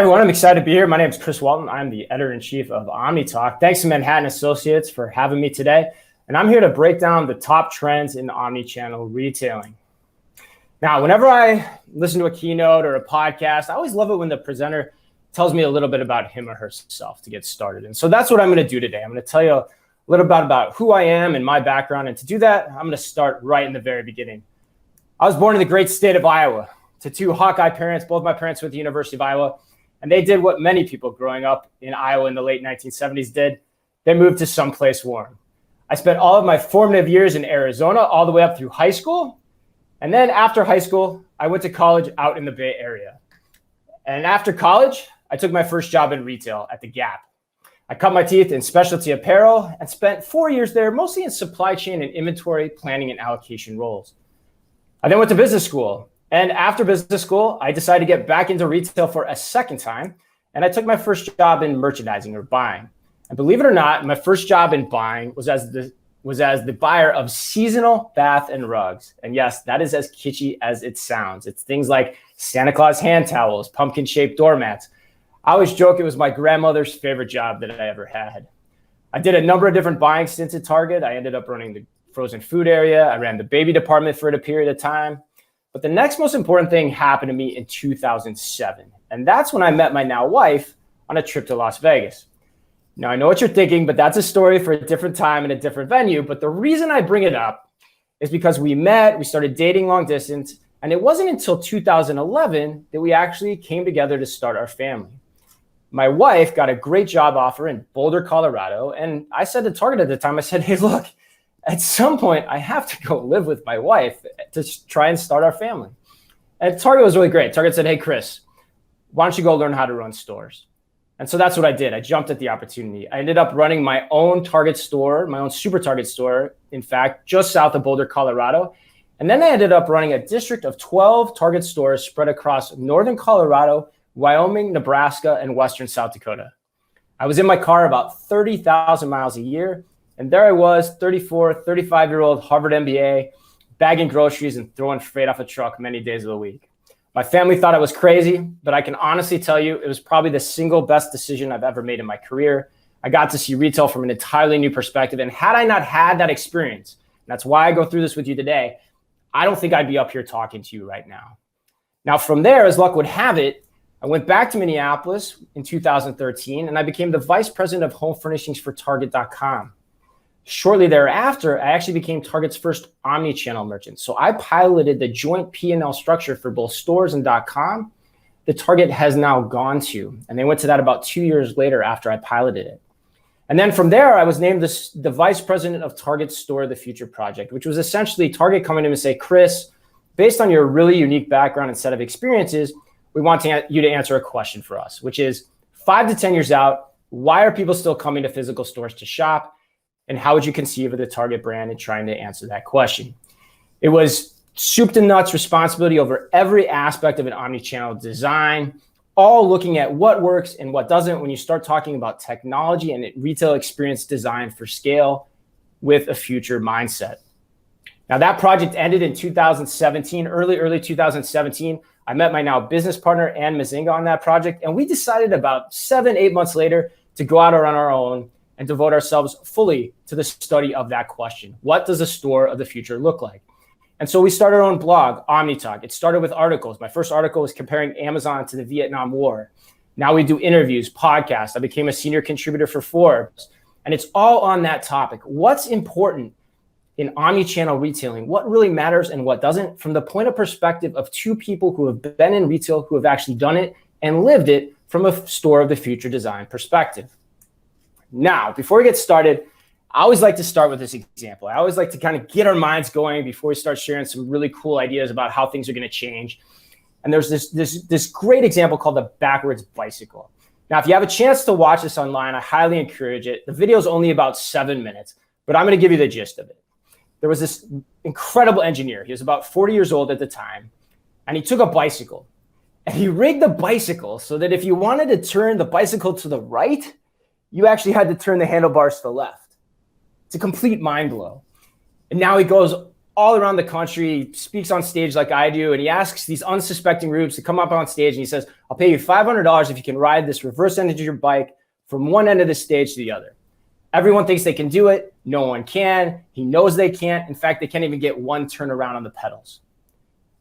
everyone, I'm excited to be here. My name is Chris Walton. I'm the editor-in-chief of Omni Talk. Thanks to Manhattan Associates for having me today. And I'm here to break down the top trends in omnichannel retailing. Now, whenever I listen to a keynote or a podcast, I always love it when the presenter tells me a little bit about him or herself to get started. And so that's what I'm going to do today. I'm going to tell you a little bit about who I am and my background. And to do that, I'm going to start right in the very beginning. I was born in the great state of Iowa to two Hawkeye parents. Both my parents went to the University of Iowa. And they did what many people growing up in Iowa in the late 1970s did. They moved to someplace warm. I spent all of my formative years in Arizona, all the way up through high school. And then after high school, I went to college out in the Bay Area. And after college, I took my first job in retail at the Gap. I cut my teeth in specialty apparel and spent 4 years there, mostly in supply chain and inventory planning and allocation roles. I then went to business school. And after business school, I decided to get back into retail for a second time. And I took my first job in merchandising or buying. And believe it or not, my first job in buying was as the buyer of seasonal bath and rugs. And yes, that is as kitschy as it sounds. It's things like Santa Claus hand towels, pumpkin-shaped doormats. I always joke it was my grandmother's favorite job that I ever had. I did a number of different buying stints at Target. I ended up running the frozen food area. I ran the baby department for a period of time. But the next most important thing happened to me in 2007. And that's when I met my now wife on a trip to Las Vegas. Now, I know what you're thinking, but that's a story for a different time and a different venue. But the reason I bring it up is because we started dating long distance, and it wasn't until 2011 that we actually came together to start our family. My wife got a great job offer in Boulder, Colorado. And I said to Target at the time, I said, hey, look, at some point, I have to go live with my wife to try and start our family. And Target was really great. Target said, hey, Chris, why don't you go learn how to run stores? And so that's what I did. I jumped at the opportunity. I ended up running my own Target store, my own super Target store, in fact, just south of Boulder, Colorado. And then I ended up running a district of 12 Target stores spread across northern Colorado, Wyoming, Nebraska, and western South Dakota. I was in my car about 30,000 miles a year. And there I was, 34, 35-year-old Harvard MBA, bagging groceries and throwing freight off a truck many days of the week. My family thought I was crazy, but I can honestly tell you it was probably the single best decision I've ever made in my career. I got to see retail from an entirely new perspective. And had I not had that experience, and that's why I go through this with you today, I don't think I'd be up here talking to you right now. Now, from there, as luck would have it, I went back to Minneapolis in 2013, and I became the vice president of home furnishings for Target.com. Shortly thereafter, I actually became Target's first omni-channel merchant. So I piloted the joint P&L structure for both stores and .com that Target has now gone to. And they went to that about 2 years later after I piloted it. And then from there, I was named the vice president of Target's Store of the Future project, which was essentially Target coming to me and say, Chris, based on your really unique background and set of experiences, we want you to answer a question for us, which is 5 to 10 years out, why are people still coming to physical stores to shop? And how would you conceive of the Target brand and trying to answer that question? It was soup to nuts responsibility over every aspect of an omnichannel design, all looking at what works and what doesn't when you start talking about technology and retail experience design for scale with a future mindset. Now that project ended in 2017, early 2017. I met my now business partner, Ann Mazinga, on that project. And we decided about 7-8 months later to go out on our own and devote ourselves fully to the study of that question. What does a store of the future look like? And so we started our own blog, Omni Talk. It started with articles. My first article was comparing Amazon to the Vietnam War. Now we do interviews, podcasts. I became a senior contributor for Forbes. And it's all on that topic. What's important in omni-channel retailing? What really matters and what doesn't? From the point of perspective of two people who have been in retail, who have actually done it and lived it from a store of the future design perspective. Now, before we get started, I always like to start with this example. I always like to kind of get our minds going before we start sharing some really cool ideas about how things are going to change. And there's this great example called the backwards bicycle. Now, if you have a chance to watch this online, I highly encourage it. The video is only about 7 minutes, but I'm going to give you the gist of it. There was this incredible engineer. He was about 40 years old at the time, and he took a bicycle, and he rigged the bicycle so that if you wanted to turn the bicycle to the right, you actually had to turn the handlebars to the left. It's a complete mind blow. And now he goes all around the country, speaks on stage like I do, and he asks these unsuspecting groups to come up on stage, and he says, I'll pay you $500 if you can ride this reverse engineered bike from one end of the stage to the other. Everyone thinks they can do it. No one can. He knows they can't. In fact, they can't even get one turn around on the pedals.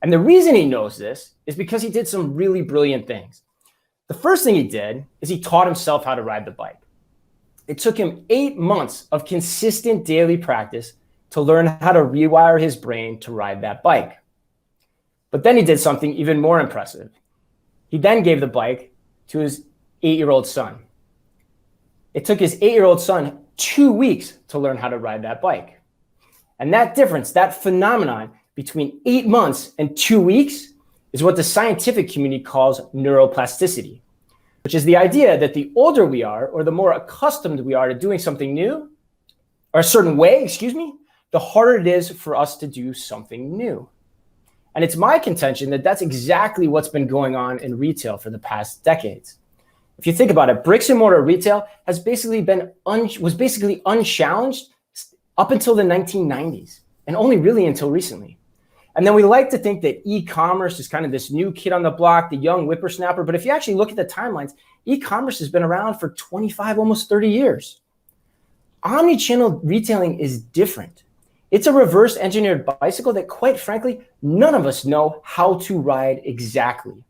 And the reason he knows this is because he did some really brilliant things. The first thing he did is he taught himself how to ride the bike. It took him 8 months of consistent daily practice to learn how to rewire his brain to ride that bike. But then he did something even more impressive. He then gave the bike to his 8-year-old son. It took his 8-year-old son 2 weeks to learn how to ride that bike. And that difference, that phenomenon between 8 months and 2 weeks is what the scientific community calls neuroplasticity, which is the idea that the older we are, or the more accustomed we are to doing something new, or a certain way, the harder it is for us to do something new. And it's my contention that that's exactly what's been going on in retail for the past decades. If you think about it, bricks and mortar retail was basically unchallenged up until the 1990s, and only really until recently. And then we like to think that e-commerce is kind of this new kid on the block, the young whippersnapper. But if you actually look at the timelines, e-commerce has been around for 25, almost 30 years. Omnichannel retailing is different. It's a reverse engineered bicycle that, quite frankly, none of us know how to ride exactly.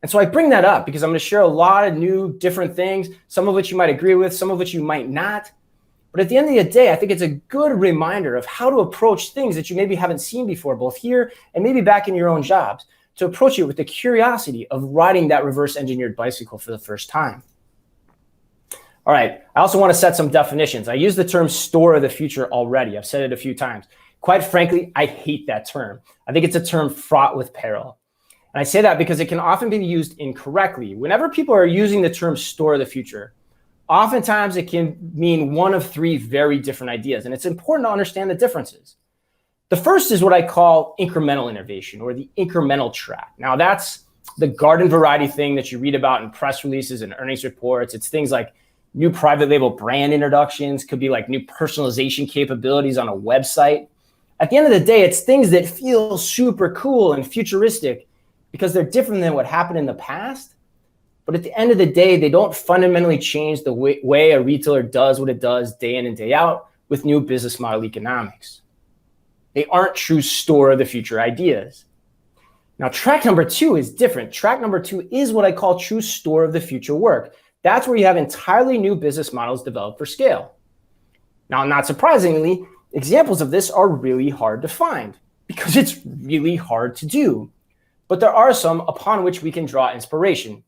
And so I bring that up because I'm going to share a lot of new, different things, some of which you might agree with, some of which you might not. But at the end of the day, I think it's a good reminder of how to approach things that you maybe haven't seen before, both here and maybe back in your own jobs, to approach it with the curiosity of riding that reverse engineered bicycle for the first time. All right, I also want to set some definitions. I use the term store of the future already. I've said it a few times. Quite frankly, I hate that term. I think it's a term fraught with peril. And I say that because it can often be used incorrectly. Whenever people are using the term store of the future, oftentimes it can mean one of three very different ideas. And it's important to understand the differences. The first is what I call incremental innovation, or the incremental track. Now, that's the garden variety thing that you read about in press releases and earnings reports. It's things like new private label brand introductions, could be like new personalization capabilities on a website. At the end of the day, it's things that feel super cool and futuristic because they're different than what happened in the past. But at the end of the day, they don't fundamentally change the way a retailer does what it does day in and day out with new business model economics. They aren't true store of the future ideas. Now, track number 2 is different. Track number 2 is what I call true store of the future work. That's where you have entirely new business models developed for scale. Now, not surprisingly, examples of this are really hard to find because it's really hard to do. But there are some upon which we can draw inspiration.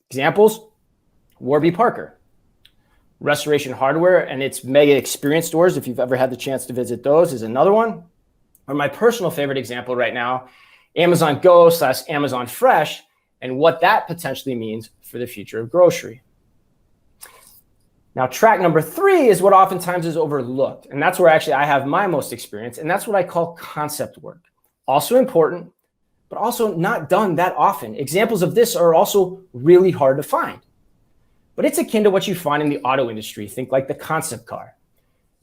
Examples, Warby Parker, Restoration Hardware and its mega experience stores, if you've ever had the chance to visit those, is another one. Or my personal favorite example right now, Amazon Go / Amazon Fresh, and what that potentially means for the future of grocery. Now, track number 3 is what oftentimes is overlooked, and that's where actually I have my most experience, and that's what I call concept work. Also important, but also not done that often. Examples of this are also really hard to find. But it's akin to what you find in the auto industry. Think like the concept car.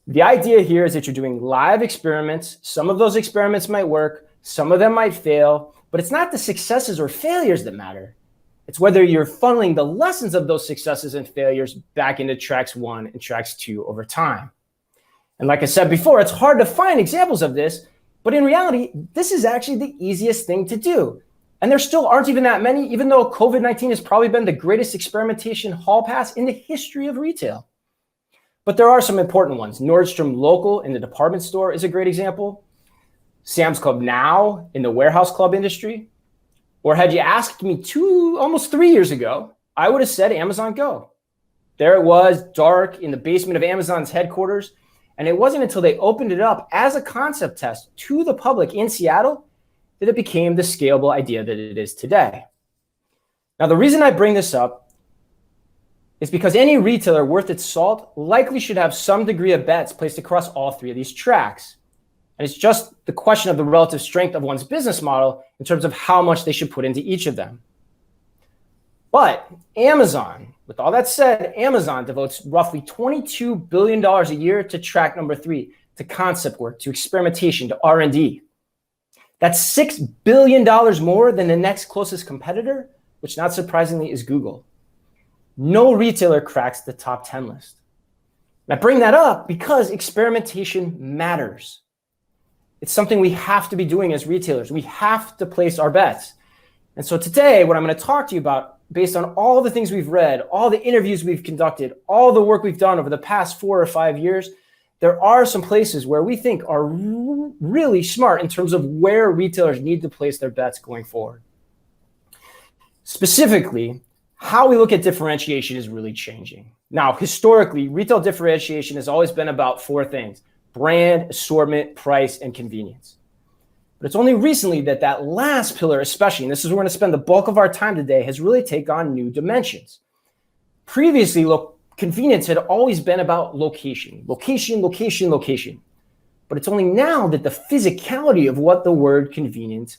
The idea here is that you're doing live experiments. Some of those experiments might work, some of them might fail, but it's not the successes or failures that matter. It's whether you're funneling the lessons of those successes and failures back into tracks 1 and tracks 2 over time. And like I said before, it's hard to find examples of this, but in reality, this is actually the easiest thing to do. And there still aren't even that many, even though COVID-19 has probably been the greatest experimentation hall pass in the history of retail. But there are some important ones. Nordstrom Local in the department store is a great example. Sam's Club Now in the warehouse club industry. Or had you asked me almost 3 years ago, I would have said Amazon Go. There it was, dark in the basement of Amazon's headquarters. And it wasn't until they opened it up as a concept test to the public in Seattle that it became the scalable idea that it is today. Now, the reason I bring this up is because any retailer worth its salt likely should have some degree of bets placed across all 3 of these tracks. And it's just the question of the relative strength of one's business model in terms of how much they should put into each of them. But Amazon, with all that said, Amazon devotes roughly $22 billion a year to track number 3, to concept work, to experimentation, to R&D. That's $6 billion more than the next closest competitor, which not surprisingly is Google. No retailer cracks the top 10 list. And I bring that up because experimentation matters. It's something we have to be doing as retailers. We have to place our bets. And so today, what I'm going to talk to you about, based on all the things we've read, all the interviews we've conducted, all the work we've done over the past 4 or 5 years, there are some places where we think are really smart in terms of where retailers need to place their bets going forward. Specifically, how we look at differentiation is really changing. Now, historically, retail differentiation has always been about 4 things: brand, assortment, price, and convenience. But it's only recently that that last pillar, especially, and this is where we're going to spend the bulk of our time today, has really taken on new dimensions. Previously, convenience had always been about location. But it's only now that the physicality of what the word convenience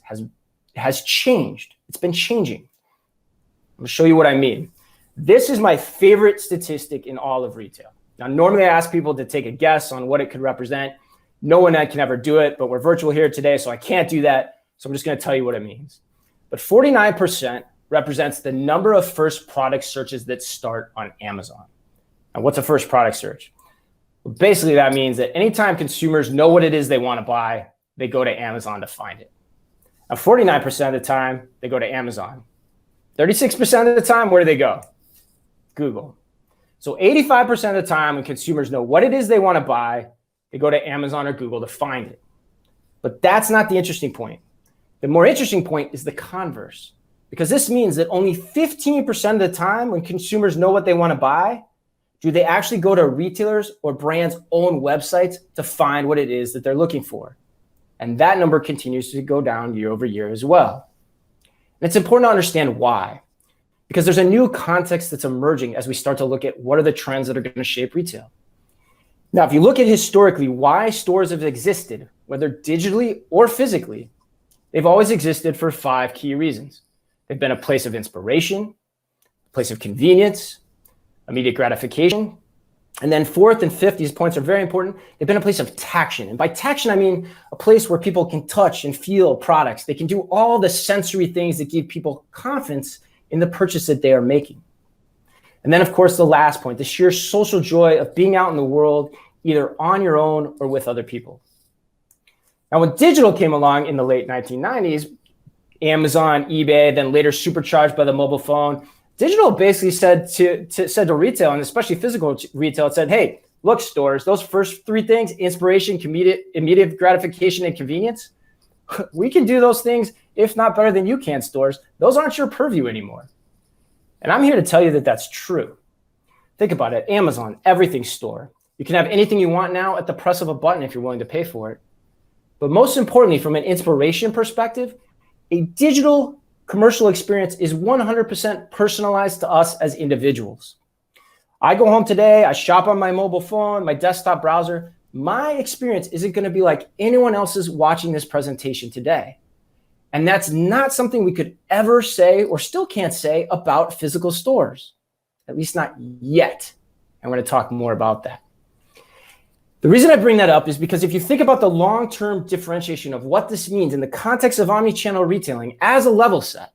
has changed. It's been changing. I'm going to show you what I mean. This is my favorite statistic in all of retail. Now, normally I ask people to take a guess on what it could represent. No one can ever do it, but we're virtual here today, so I can't do that. So I'm just going to tell you what it means. But 49% represents the number of first product searches that start on Amazon. Now, what's a first product search? Well, basically, that means that anytime consumers know what it is they want to buy, they go to Amazon to find it. Now, 49% of the time, they go to Amazon. 36% of the time, where do they go? Google. So 85% of the time, when consumers know what it is they want to buy, they go to Amazon or Google to find it. But that's not the interesting point. The more interesting point is the converse, because this means that only 15% of the time when consumers know what they want to buy, do they actually go to retailers or brands' own websites to find what it is that they're looking for? And that number continues to go down year over year as well. And it's important to understand why, because there's a new context that's emerging as we start to look at what are the trends that are going to shape retail. Now, if you look at historically why stores have existed, whether digitally or physically, they've always existed for 5 key reasons. They've been a place of inspiration, a place of convenience, immediate gratification, and then 4th and 5th, these points are very important, they've been a place of taction. And by taction, I mean a place where people can touch and feel products. They can do all the sensory things that give people confidence in the purchase that they are making. And then, of course, the last point, the sheer social joy of being out in the world, either on your own or with other people. Now, when digital came along in the late 1990s, Amazon, eBay, then later supercharged by the mobile phone, digital basically said to retail, and especially physical retail, it said, hey, look, stores, those first 3 things, inspiration, immediate gratification, and convenience, we can do those things, if not better than you can, stores. Those aren't your purview anymore. And I'm here to tell you that that's true. Think about it. Amazon, everything store. You can have anything you want now at the press of a button if you're willing to pay for it. But most importantly, from an inspiration perspective, a digital commercial experience is 100% personalized to us as individuals. I go home today, I shop on my mobile phone, my desktop browser. My experience isn't going to be like anyone else's watching this presentation today. And that's not something we could ever say or still can't say about physical stores, at least not yet. I'm going to talk more about that. The reason I bring that up is because if you think about the long-term differentiation of what this means in the context of omnichannel retailing as a level set,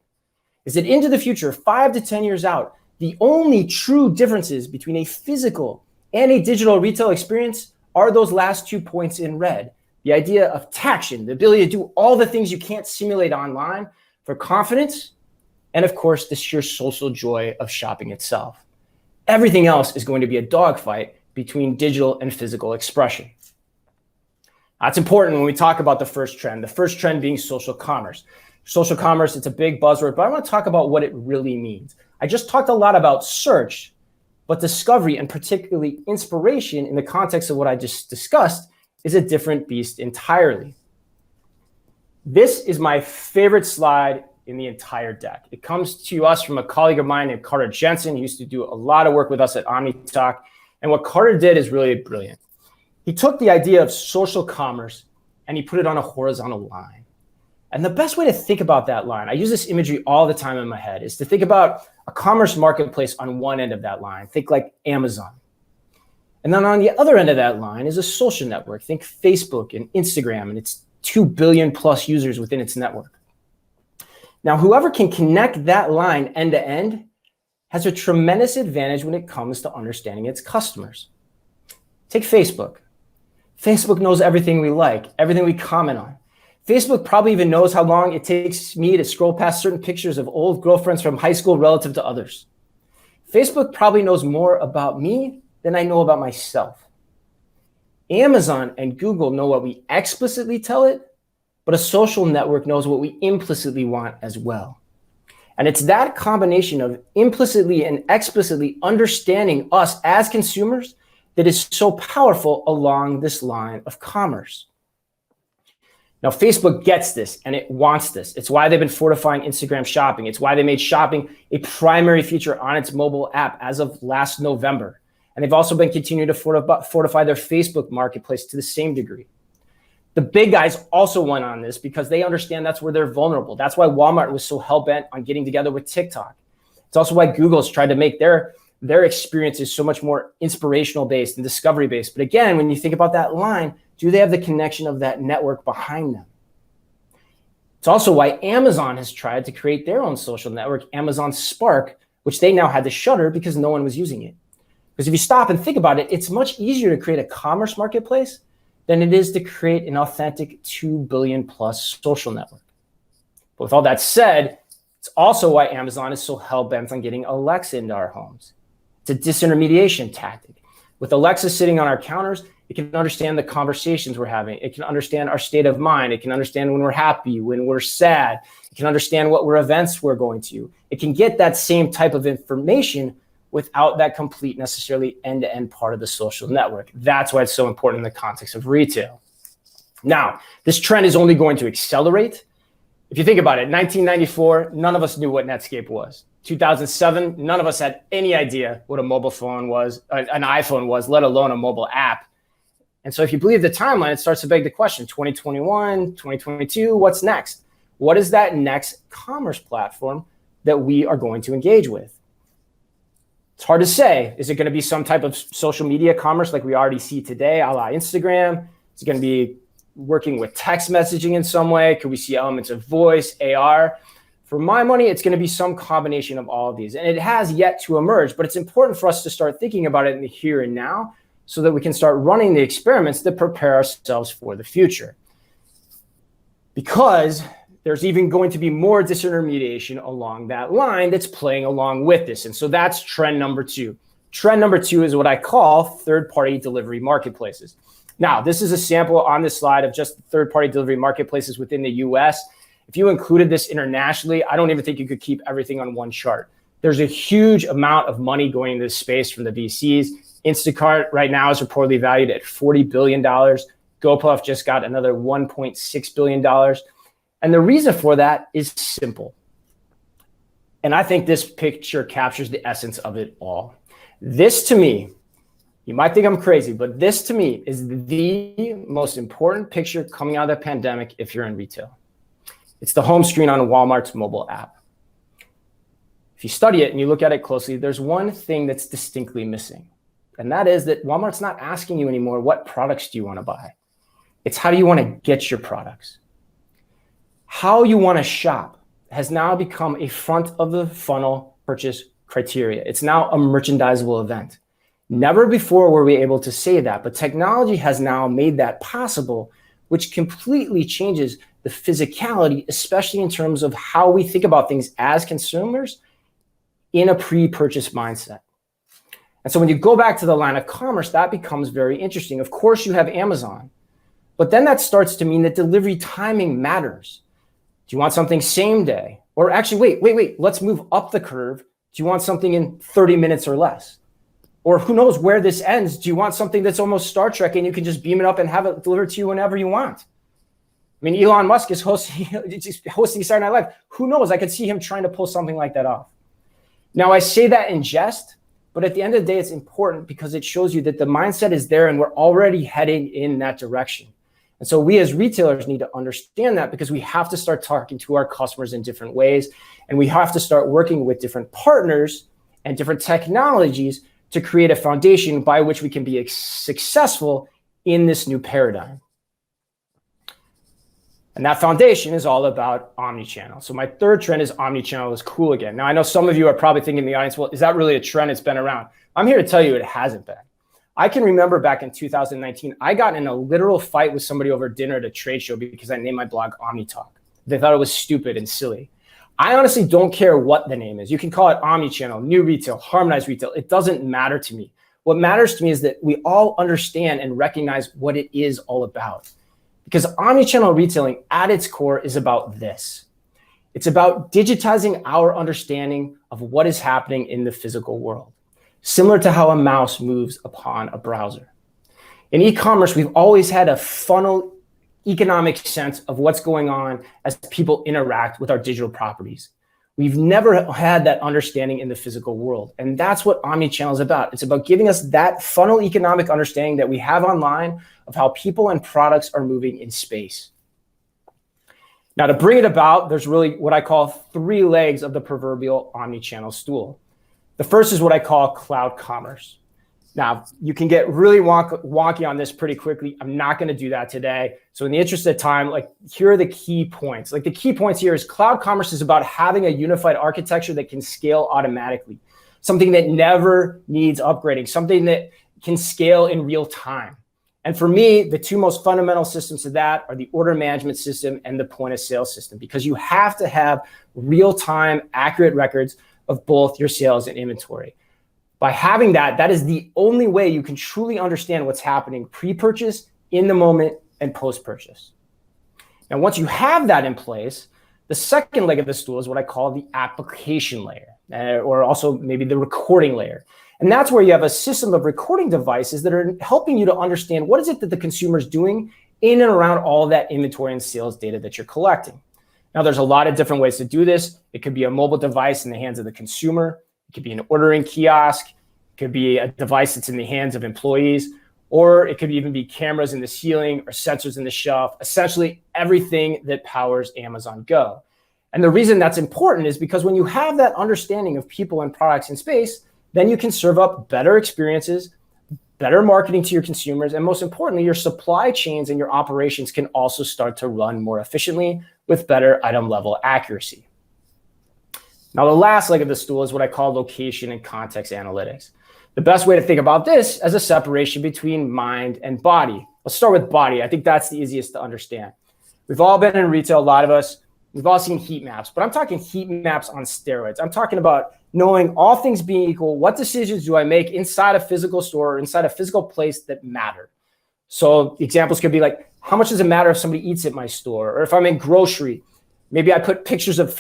is that into the future, 5 to 10 years out, the only true differences between a physical and a digital retail experience are those last 2 points in red. The idea of taction, the ability to do all the things you can't simulate online for confidence, and of course, the sheer social joy of shopping itself. Everything else is going to be a dogfight between digital and physical expression. That's important when we talk about the first trend being social commerce. Social commerce, it's a big buzzword, but I want to talk about what it really means. I just talked a lot about search, but discovery and particularly inspiration in the context of what I just discussed is a different beast entirely. This is my favorite slide in the entire deck. It comes to us from a colleague of mine named Carter Jensen. He used to do a lot of work with us at Omni Talk. And what Carter did is really brilliant. He took the idea of social commerce and he put it on a horizontal line. And the best way to think about that line, I use this imagery all the time in my head, is to think about a commerce marketplace on one end of that line. Think like Amazon. And then on the other end of that line is a social network. Think Facebook and Instagram and its 2 billion plus users within its network. Now, whoever can connect that line end to end has a tremendous advantage when it comes to understanding its customers. Take Facebook. Facebook knows everything we like, everything we comment on. Facebook probably even knows how long it takes me to scroll past certain pictures of old girlfriends from high school relative to others. Facebook probably knows more about me than I know about myself. Amazon and Google know what we explicitly tell it, but a social network knows what we implicitly want as well. And it's that combination of implicitly and explicitly understanding us as consumers that is so powerful along this line of commerce. Now, Facebook gets this and it wants this. It's why they've been fortifying Instagram shopping. It's why they made shopping a primary feature on its mobile app as of last November. And they've also been continuing to fortify their Facebook marketplace to the same degree. The big guys also went on this because they understand that's where they're vulnerable. That's why Walmart was so hell-bent on getting together with TikTok. It's also why Google's tried to make their experiences so much more inspirational based and discovery based. But again, when you think about that line, do they have the connection of that network behind them? It's also why Amazon has tried to create their own social network, Amazon Spark, which they now had to shutter because no one was using it. Because if you stop and think about it, it's much easier to create a commerce marketplace than it is to create an authentic 2 billion plus social network. But with all that said, it's also why Amazon is so hell-bent on getting Alexa into our homes. It's a disintermediation tactic. With Alexa sitting on our counters, it can understand the conversations we're having. It can understand our state of mind. It can understand when we're happy, when we're sad. It can understand what events we're going to. It can get that same type of information without that complete necessarily end-to-end part of the social network. That's why it's so important in the context of retail. Now, this trend is only going to accelerate. If you think about it, 1994, none of us knew what Netscape was. 2007, none of us had any idea what a mobile phone was, an iPhone was, let alone a mobile app. And so if you believe the timeline, it starts to beg the question, 2021, 2022, what's next? What is that next commerce platform that we are going to engage with? It's hard to say. Is it going to be some type of social media commerce like we already see today, a la Instagram? Is it going to be working with text messaging in some way? Could we see elements of voice, AR? For my money, it's going to be some combination of all of these. And it has yet to emerge, but it's important for us to start thinking about it in the here and now so that we can start running the experiments that prepare ourselves for the future. Because there's even going to be more disintermediation along that line that's playing along with this. And so that's trend number 2. Trend number 2 is what I call third-party delivery marketplaces. Now, this is a sample on this slide of just third-party delivery marketplaces within the US. If you included this internationally, I don't even think you could keep everything on one chart. There's a huge amount of money going into this space from the VCs. Instacart right now is reportedly valued at $40 billion. GoPuff just got another $1.6 billion. And the reason for that is simple. And I think this picture captures the essence of it all. This to me, you might think I'm crazy, but this to me is the most important picture coming out of the pandemic if you're in retail. It's the home screen on Walmart's mobile app. If you study it and you look at it closely, there's one thing that's distinctly missing. And that is that Walmart's not asking you anymore, what products do you want to buy? It's how do you want to get your products? How you want to shop has now become a front of the funnel purchase criteria. It's now a merchandisable event. Never before were we able to say that, but technology has now made that possible, which completely changes the physicality, especially in terms of how we think about things as consumers in a pre-purchase mindset. And so when you go back to the line of commerce, that becomes very interesting. Of course, you have Amazon, but then that starts to mean that delivery timing matters. Do you want something same day? Or actually, wait, let's move up the curve. Do you want something in 30 minutes or less? Or who knows where this ends? Do you want something that's almost Star Trek and you can just beam it up and have it delivered to you whenever you want? I mean, Elon Musk is hosting Saturday Night Live. Who knows? I could see him trying to pull something like that off. Now, I say that in jest, but at the end of the day, it's important because it shows you that the mindset is there and we're already heading in that direction. And so we as retailers need to understand that because we have to start talking to our customers in different ways. And we have to start working with different partners and different technologies to create a foundation by which we can be successful in this new paradigm. And that foundation is all about omnichannel. So my third trend is omnichannel is cool again. Now, I know some of you are probably thinking in the audience, well, is that really a trend? It's been around. I'm here to tell you it hasn't been. I can remember back in 2019, I got in a literal fight with somebody over dinner at a trade show because I named my blog Omni Talk. They thought it was stupid and silly. I honestly don't care what the name is. You can call it omnichannel, new retail, harmonized retail. It doesn't matter to me. What matters to me is that we all understand and recognize what it is all about. Because omnichannel retailing at its core is about this. It's about digitizing our understanding of what is happening in the physical world, similar to how a mouse moves upon a browser. In e-commerce, we've always had a funnel economic sense of what's going on as people interact with our digital properties. We've never had that understanding in the physical world. And that's what omnichannel is about. It's about giving us that funnel economic understanding that we have online of how people and products are moving in space. Now, to bring it about, there's really what I call three legs of the proverbial omnichannel stool. The first is what I call cloud commerce. Now, you can get really wonky on this pretty quickly. I'm not going to do that today. So in the interest of time, here are the key points. The key points here is cloud commerce is about having a unified architecture that can scale automatically, something that never needs upgrading, something that can scale in real time. And for me, the two most fundamental systems to that are the order management system and the point of sale system, because you have to have real-time accurate records of both your sales and inventory. By having that, that is the only way you can truly understand what's happening pre-purchase, in the moment, and post-purchase. Now, once you have that in place, the second leg of the stool is what I call the application layer, or also maybe the recording layer. And that's where you have a system of recording devices that are helping you to understand what is it that the consumer is doing in and around all that inventory and sales data that you're collecting. Now, there's a lot of different ways to do this. It could be a mobile device in the hands of the consumer. It could be an ordering kiosk. It could be a device that's in the hands of employees, or it could even be cameras in the ceiling or sensors in the shelf, essentially everything that powers Amazon Go. And the reason that's important is because when you have that understanding of people and products in space, then you can serve up better experiences, better marketing to your consumers, and most importantly, your supply chains and your operations can also start to run more efficiently with better item level accuracy. Now, the last leg of the stool is what I call location and context analytics. The best way to think about this as a separation between mind and body. Let's start with body. I think that's the easiest to understand. We've all been in retail, a lot of us. We've all seen heat maps, but I'm talking heat maps on steroids. I'm talking about knowing, all things being equal, what decisions do I make inside a physical store or inside a physical place that matter? So examples could be like, how much does it matter if somebody eats at my store? Or if I'm in grocery, maybe I put pictures of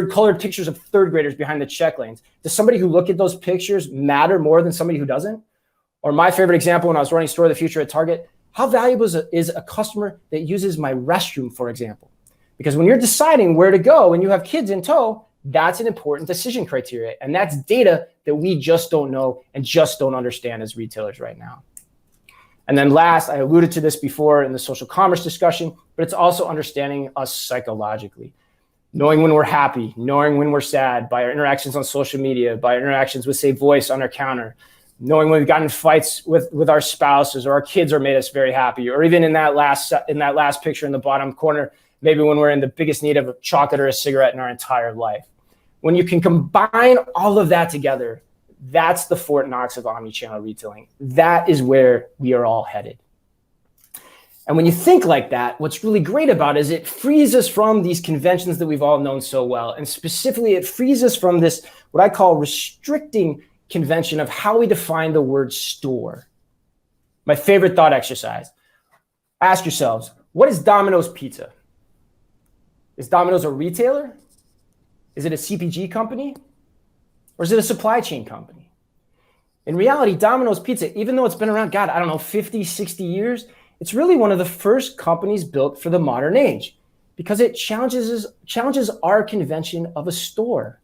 colored pictures of third graders behind the check lanes. Does somebody who look at those pictures matter more than somebody who doesn't? Or my favorite example, when I was running Store of the Future at Target, how valuable is a customer that uses my restroom, for example? Because when you're deciding where to go and you have kids in tow, that's an important decision criteria. And that's data that we just don't know and just don't understand as retailers right now. And then last, I alluded to this before in the social commerce discussion, but it's also understanding us psychologically. Knowing when we're happy, knowing when we're sad by our interactions on social media, by our interactions with, say, voice on our counter, knowing when we've gotten in fights with our spouses or our kids are made us very happy, or even in that last picture in the bottom corner, maybe when we're in the biggest need of a chocolate or a cigarette in our entire life. When you can combine all of that together, that's the Fort Knox of omnichannel retailing. That is where we are all headed. And when you think like that, what's really great about it is it frees us from these conventions that we've all known so well. And specifically, it frees us from this, what I call restricting convention of how we define the word store. My favorite thought exercise. Ask yourselves, what is Domino's Pizza? Is Domino's a retailer? Is it a CPG company? Or is it a supply chain company? In reality, Domino's Pizza, even though it's been around, 50, 60 years, it's really one of the first companies built for the modern age because it challenges our convention of a store.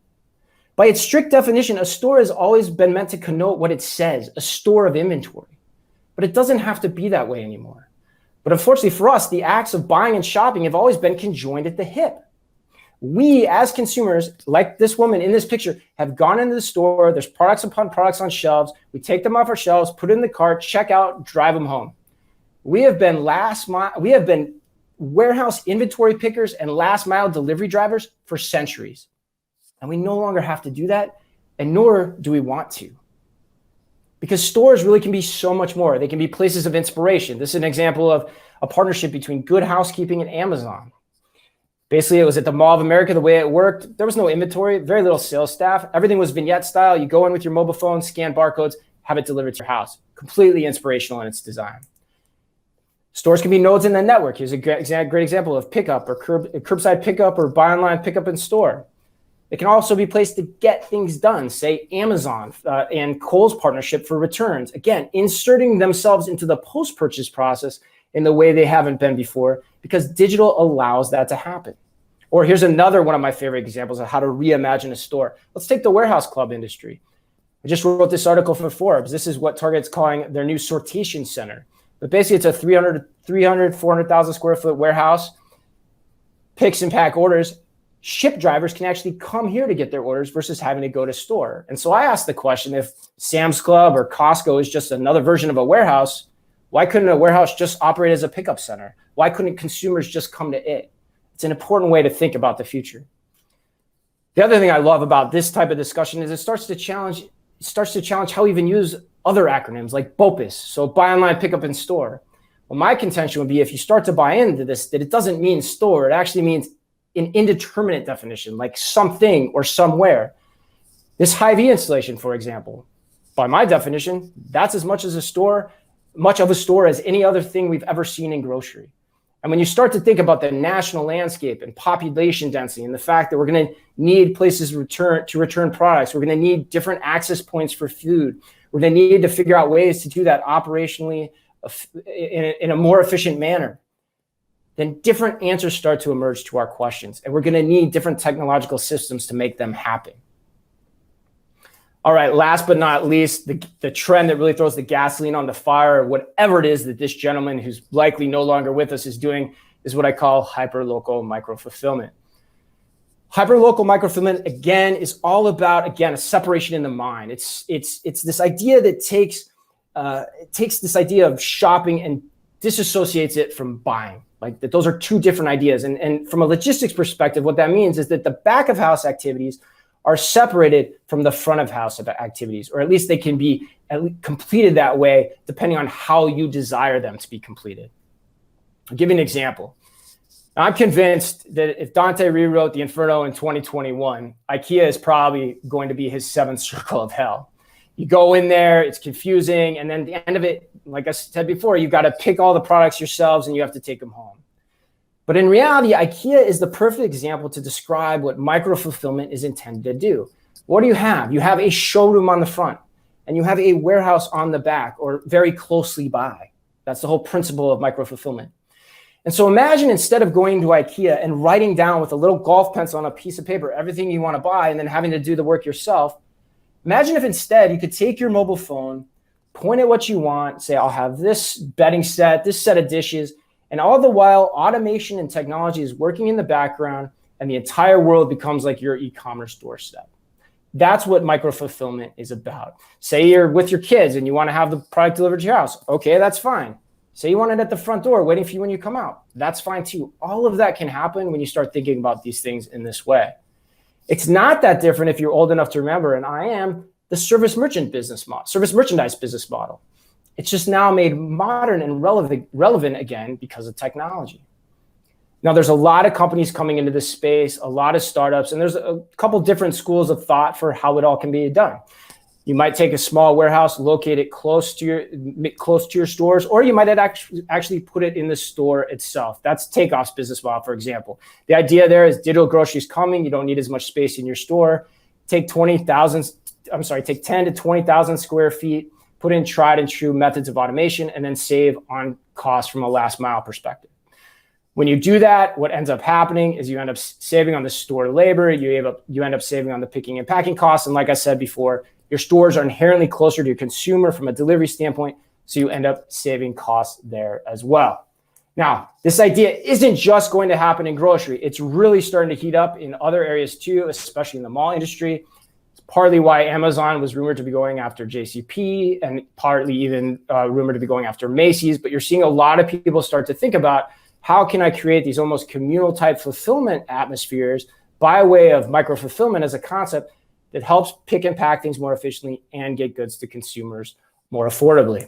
By its strict definition, a store has always been meant to connote what it says, a store of inventory. But it doesn't have to be that way anymore. But unfortunately for us, the acts of buying and shopping have always been conjoined at the hip. We, as consumers, like this woman in this picture, have gone into the store. There's products upon products on shelves. We take them off our shelves, put it in the cart, check out, drive them home. We have been warehouse inventory pickers and last mile delivery drivers for centuries. And we no longer have to do that, and nor do we want to. Because stores really can be so much more. They can be places of inspiration. This is an example of a partnership between Good Housekeeping and Amazon. Basically, it was at the Mall of America. The way it worked, there was no inventory, very little sales staff. Everything was vignette style. You go in with your mobile phone, scan barcodes, have it delivered to your house. Completely inspirational in its design. Stores can be nodes in the network. Here's a great example of pickup or curbside pickup or buy online, pickup in store. It can also be a place to get things done, say Amazon and Kohl's partnership for returns. Again, inserting themselves into the post-purchase process in the way they haven't been before, because digital allows that to happen. Or here's another one of my favorite examples of how to reimagine a store. Let's take the warehouse club industry. I just wrote this article for Forbes. This is what Target's calling their new sortation center. But basically, it's a 400,000 square foot warehouse, picks and pack orders. Ship drivers can actually come here to get their orders versus having to go to store. And so I asked the question, if Sam's Club or Costco is just another version of a warehouse, why couldn't a warehouse just operate as a pickup center? Why couldn't consumers just come to it? It's an important way to think about the future. The other thing I love about this type of discussion is it starts to challenge how we even use other acronyms like BOPIS, so buy online, pick up in store. Well, my contention would be if you start to buy into this, that it doesn't mean store, it actually means an indeterminate definition, like something or somewhere. This Hy-Vee installation, for example, by my definition, that's as much of a store as any other thing we've ever seen in grocery. And when you start to think about the national landscape and population density and the fact that we're going to need places to return products, we're going to need different access points for food, we're going to need to figure out ways to do that operationally in a more efficient manner, then different answers start to emerge to our questions. And we're going to need different technological systems to make them happen. All right, last but not least, the trend that really throws the gasoline on the fire, whatever it is that this gentleman who's likely no longer with us is doing, is what I call hyperlocal micro-fulfillment. Hyperlocal micro-fulfillment, again, is all about, a separation in the mind. It's this idea that takes this idea of shopping and disassociates it from buying. Like that, those are two different ideas. And from a logistics perspective, what that means is that the back of house activities are separated from the front of house activities, or at least they can be completed that way, depending on how you desire them to be completed. I'll give you an example. Now, I'm convinced that if Dante rewrote the Inferno in 2021, IKEA is probably going to be his seventh circle of hell. You go in there, it's confusing, and then at the end of it, like I said before, you've got to pick all the products yourselves and you have to take them home. But in reality, IKEA is the perfect example to describe what micro-fulfillment is intended to do. What do you have? You have a showroom on the front, and you have a warehouse on the back, or very closely by. That's the whole principle of micro-fulfillment. And so imagine instead of going to IKEA and writing down with a little golf pencil on a piece of paper everything you want to buy and then having to do the work yourself, imagine if instead you could take your mobile phone, point at what you want, say, I'll have this bedding set, this set of dishes, and all the while automation and technology is working in the background and the entire world becomes like your e-commerce doorstep. That's what micro-fulfillment is about. Say you're with your kids and you want to have the product delivered to your house. Okay, that's fine. Say you want it at the front door waiting for you when you come out. That's fine too. All of that can happen when you start thinking about these things in this way. It's not that different if you're old enough to remember, and I am, the service merchandise business model. It's just now made modern and relevant again because of technology. Now, there's a lot of companies coming into this space, a lot of startups, and there's a couple different schools of thought for how it all can be done. You might take a small warehouse, locate it close to your stores, or you might actually put it in the store itself. That's Takeoff's business model, for example. The idea there is digital groceries coming. You don't need as much space in your store. Take 10 to 20,000 square feet, put in tried and true methods of automation, and then save on cost from a last mile perspective. When you do that, what ends up happening is you end up saving on the store labor, you end up saving on the picking and packing costs, and like I said before, your stores are inherently closer to your consumer from a delivery standpoint, so you end up saving costs there as well. Now, this idea isn't just going to happen in grocery. It's really starting to heat up in other areas too, especially in the mall industry. It's partly why Amazon was rumored to be going after JCP and partly even rumored to be going after Macy's. But you're seeing a lot of people start to think about, how can I create these almost communal type fulfillment atmospheres by way of micro fulfillment as a concept that helps pick and pack things more efficiently and get goods to consumers more affordably.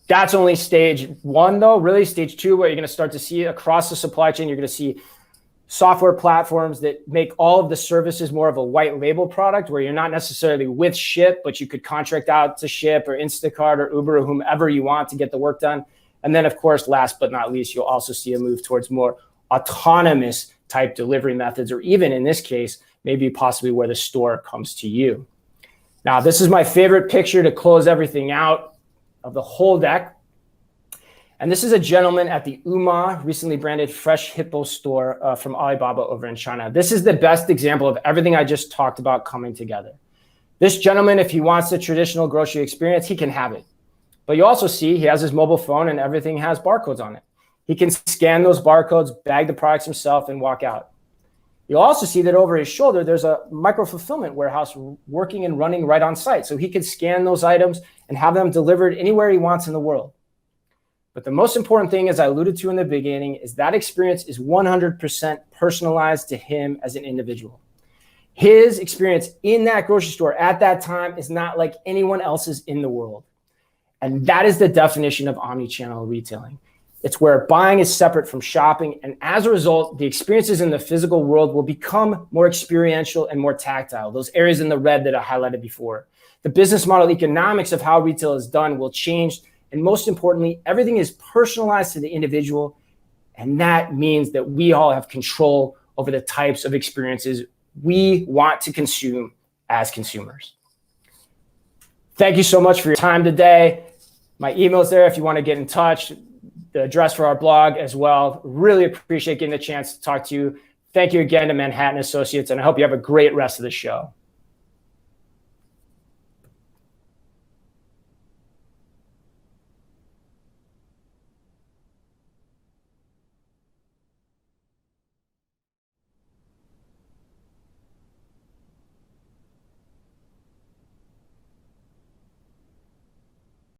That's only stage one, though. Really, stage two, where you're going to start to see across the supply chain, you're going to see software platforms that make all of the services more of a white label product, where you're not necessarily with Ship, but you could contract out to Ship or Instacart or Uber or whomever you want to get the work done. And then, of course, last but not least, you'll also see a move towards more autonomous type delivery methods, or even in this case, maybe possibly where the store comes to you. Now, this is my favorite picture to close everything out of the whole deck. And this is a gentleman at the Uma recently branded Fresh Hippo store from Alibaba over in China. This is the best example of everything I just talked about coming together. This gentleman, if he wants the traditional grocery experience, he can have it. But you also see he has his mobile phone and everything has barcodes on it. He can scan those barcodes, bag the products himself, and walk out. You'll also see that over his shoulder, there's a micro fulfillment warehouse working and running right on site. So he can scan those items and have them delivered anywhere he wants in the world. But the most important thing, as I alluded to in the beginning, is that experience is 100% personalized to him as an individual. His experience in that grocery store at that time is not like anyone else's in the world. And that is the definition of omnichannel retailing. It's where buying is separate from shopping. And as a result, the experiences in the physical world will become more experiential and more tactile. Those areas in the red that I highlighted before. The business model economics of how retail is done will change. And most importantly, everything is personalized to the individual. And that means that we all have control over the types of experiences we want to consume as consumers. Thank you so much for your time today. My email's there if you want to get in touch. The address for our blog as well. Really appreciate getting the chance to talk to you. Thank you again to Manhattan Associates, and I hope you have a great rest of the show.